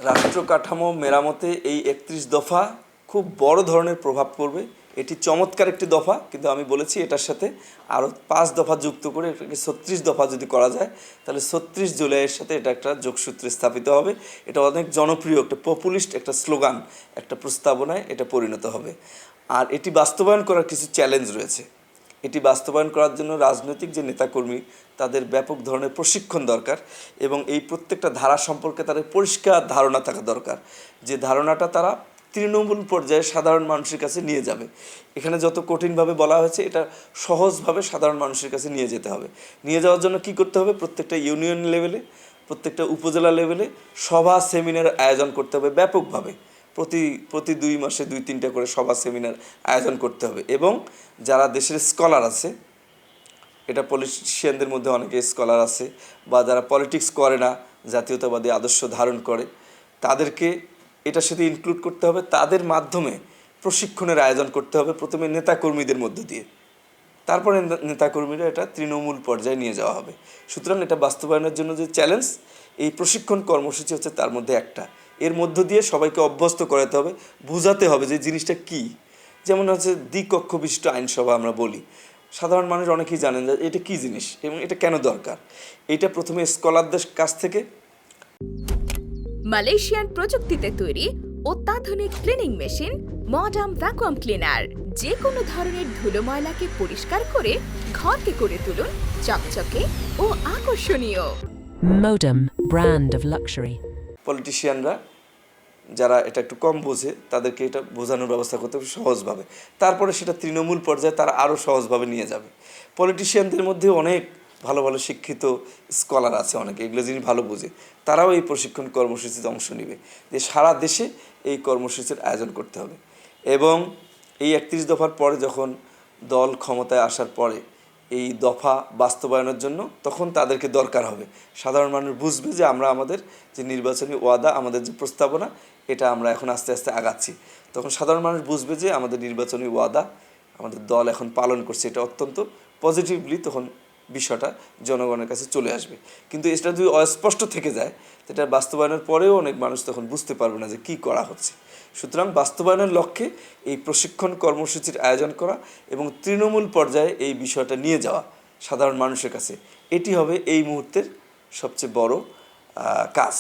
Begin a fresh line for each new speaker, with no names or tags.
রাষ্ট্র কাঠামো মেরামতে এই ৩১ দফা খুব বড় ধরনের প্রভাব পড়বে। এটি চমৎকার একটি দফা, কিন্তু আমি বলেছি এটার সাথে আরও ৫ দফা যুক্ত করে এটাকে ৩৬ দফা যদি করা যায় তাহলে ৩৬ জুলাইয়ের সাথে এটা একটা যোগসূত্রে স্থাপিত হবে। এটা অনেক জনপ্রিয় একটা পপুলিস্ট একটা স্লোগান, একটা প্রস্তাবনায় এটা পরিণত হবে। আর এটি বাস্তবায়ন করার কিছু চ্যালেঞ্জ রয়েছে। এটি বাস্তবায়ন করার জন্য রাজনৈতিক যে নেতাকর্মী তাদের ব্যাপক ধরনের প্রশিক্ষণ দরকার এবং এই প্রত্যেকটা ধারা সম্পর্কে তাদের পরিষ্কার ধারণা থাকা দরকার, যে ধারণাটা তারা তৃণমূল পর্যায়ে সাধারণ মানুষের কাছে নিয়ে যাবে। এখানে যত কঠিনভাবে বলা হয়েছে এটা সহজভাবে সাধারণ মানুষের কাছে নিয়ে যেতে হবে। নিয়ে যাওয়ার জন্য কি করতে হবে? প্রত্যেকটা ইউনিয়ন লেভেলে, প্রত্যেকটা উপজেলা লেভেলে সভা সেমিনার আয়োজন করতে হবে ব্যাপকভাবে। প্রতি ২ মাসে ২-৩টা করে সভা সেমিনার আয়োজন করতে হবে। এবং যারা দেশের স্কলার আছে, এটা পলিটিশিয়ানদের মধ্যে অনেকে স্কলার আছে বা যারা পলিটিক্স করে না, জাতীয়তাবাদী আদর্শ ধারণ করে, তাদেরকে এটার সাথে ইনক্লুড করতে হবে। তাদের মাধ্যমে প্রশিক্ষণের আয়োজন করতে হবে, প্রথমে নেতাকর্মীদের মধ্য দিয়ে, তারপরে নেতাকর্মীরা এটা তৃণমূল পর্যায়ে নিয়ে যাওয়া হবে। সুতরাং এটা বাস্তবায়নের জন্য যে চ্যালেঞ্জ, এই প্রশিক্ষণ কর্মসূচি হচ্ছে তার মধ্যে একটা। এর মধ্য দিয়ে সবাইকে অভ্যস্ত করাতে হবে, বোঝাতে হবে যে জিনিসটা কী। যেমন হচ্ছে দ্বিকক্ষ বিশিষ্ট আইনসভা আমরা বলি, সাধারণ মানুষ অনেকেই জানেন যে এটা কী জিনিস এবং এটা কেন দরকার। এটা প্রথমে স্কলারদের কাছ থেকে।
মালয়েশিয়ান প্রযুক্তিতে তৈরি অত্যাধুনিক cleaning machine modern vacuum cleaner যে কোনো ধরনের ধুলো ময়লাকে পরিষ্কার করে ঘরকে করে তুলুন চকচকে ও আকর্ষণীয়।
Modem, brand of luxury.
পলিটিশিয়ানরা যারা এটা একটু কম বোঝে তাদেরকে এটা বোঝানোর ব্যবস্থা করতে হবে সহজভাবে। তারপরে সেটা তৃণমূল পর্যায়ে তারা আরও সহজভাবে নিয়ে যাবে। পলিটিশিয়ানদের মধ্যে অনেক ভালো ভালো শিক্ষিত স্কলার আছে, অনেকে এগুলো যিনি ভালো বোঝে, তারাও এই প্রশিক্ষণ কর্মসূচিতে অংশ নেবে। যে সারা দেশে এই কর্মসূচির আয়োজন করতে হবে। এবং এই ৩১ দফার পরে যখন দল ক্ষমতায় আসার পরে এই দফা বাস্তবায়নের জন্য তখন তাদেরকে দরকার হবে। সাধারণ মানুষ বুঝবে যে আমরা আমাদের যে নির্বাচনী ওয়াদা, আমাদের যে প্রস্তাবনা, এটা আমরা এখন আস্তে আস্তে আগাচ্ছি। তখন সাধারণ মানুষ বুঝবে যে আমাদের নির্বাচনী ওয়াদা আমাদের দল এখন পালন করছে। এটা অত্যন্ত পজিটিভলি তখন বিষয়টা জনগণের কাছে চলে আসবে। কিন্তু এটা যদি অস্পষ্ট থেকে যায়, সেটা বাস্তবায়নের পরেও অনেক মানুষ তখন বুঝতে পারবে না যে কী করা হচ্ছে। সুতরাং বাস্তবায়নের লক্ষ্যে এই প্রশিক্ষণ কর্মসূচির আয়োজন করা এবং তৃণমূল পর্যায়ে এই বিষয়টা নিয়ে যাওয়া সাধারণ মানুষের কাছে, এটি হবে এই মুহূর্তের সবচেয়ে বড় কাজ।